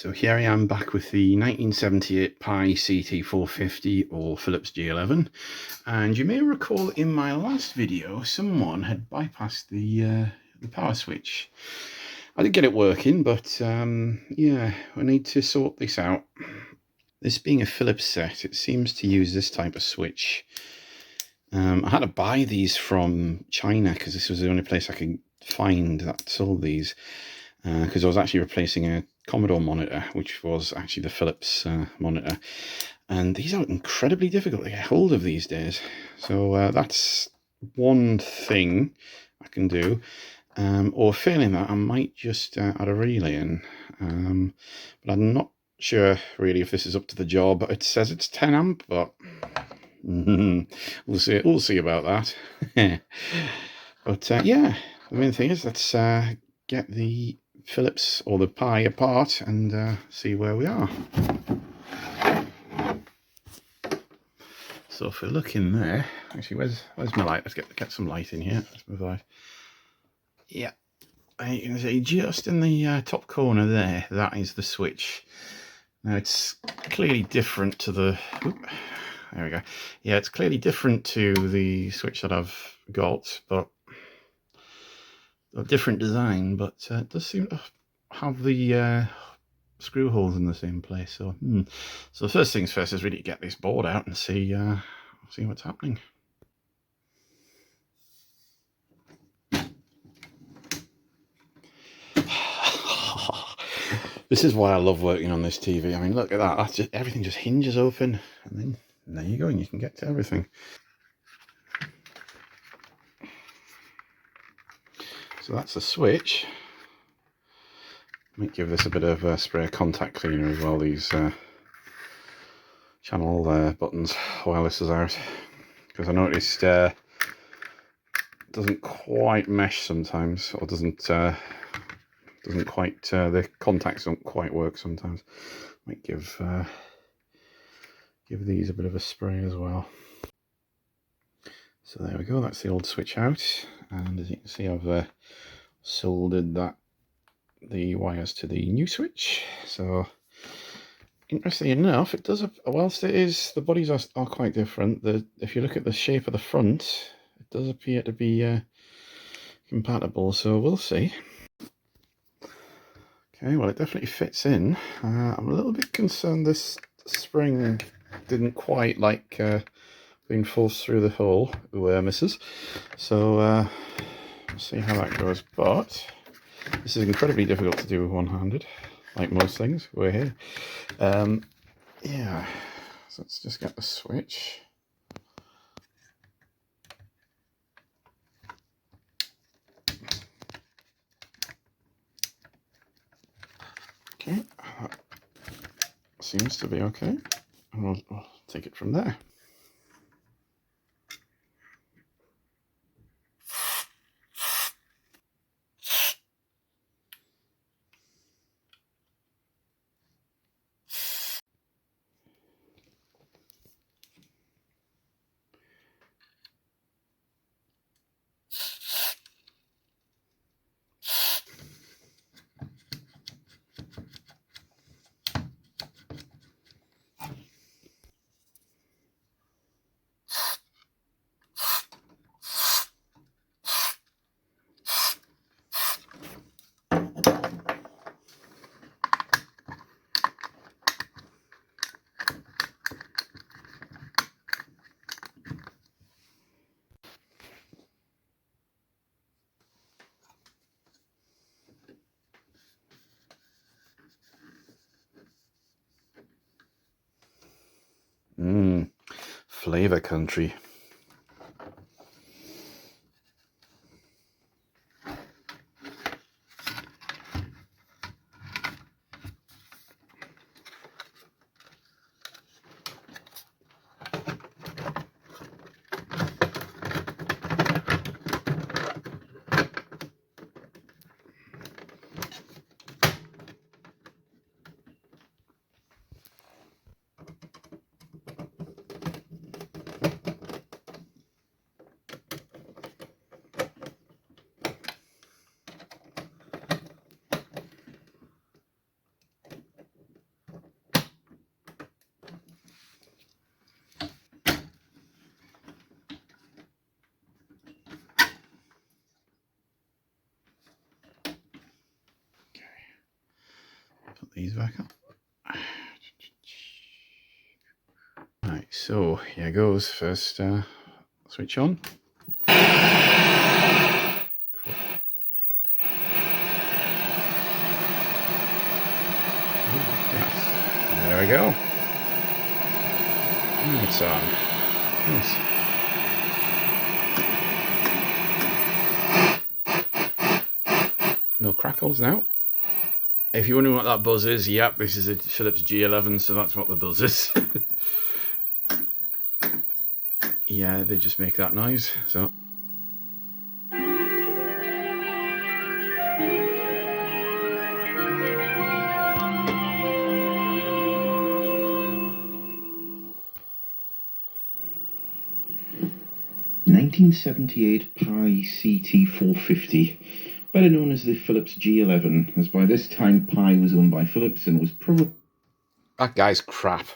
So here I am back with the 1978 Pye CT450 or Philips G11, and you may recall in my last video someone had bypassed the power switch. I did get it working, but yeah, I need to sort this out. This being a Philips set, it seems to use this type of switch. I had to buy these from China because this was the only place I could find that sold these, because I was actually replacing a Commodore monitor, which was actually the Philips monitor, and these are incredibly difficult to get hold of these days. So that's one thing I can do, or failing that I might just add a relay in, but I'm not sure really if this is up to the job. It says it's 10 amp, but we'll see about that. But yeah, the main thing is let's get the Philips or the Pye apart and see where we are. So if we look in there, actually, where's my light? Let's get some light in here. Let's move on. Yeah, you can see just in the top corner there, that is the switch. Now it's clearly different to the. There we go. Yeah, it's clearly different to the switch that I've got, but a different design. But it does seem to have the screw holes in the same place. So, so the first things first is really get this board out and see what's happening. This is why I love working on this TV. I mean, look at that. That's just, everything just hinges open, and then there you go, and you can get to everything. So that's the switch. Might give this a bit of spray contact cleaner as well, these channel buttons, while this is out, because I noticed it doesn't quite mesh sometimes, or doesn't quite, the contacts don't quite work sometimes. Might give these a bit of a spray as well. So there we go, that's the old switch out, and as you can see I've soldered the wires to the new switch. So interestingly enough, it does, whilst it is, the bodies are quite different, if you look at the shape of the front, it does appear to be compatible, so we'll see. Okay, well it definitely fits in. I'm a little bit concerned this spring didn't quite like being forced through the hole, misses. So we'll see how that goes, but this is incredibly difficult to do with one-handed, like most things. We're here. Yeah, so let's just get the switch. Okay, that seems to be okay, and we'll take it from there. Flavor country. these back up. Right, so here goes. First switch on. Yes. There we go. It's on. Nice. No crackles now. If you're wondering what that buzz is, yep, this is a Philips G11, so that's what the buzz is. Yeah, they just make that noise, so. (1978) Pye CT450, better known as the Philips G11, as by this time Pye was owned by Philips and was probably... That guy's crap.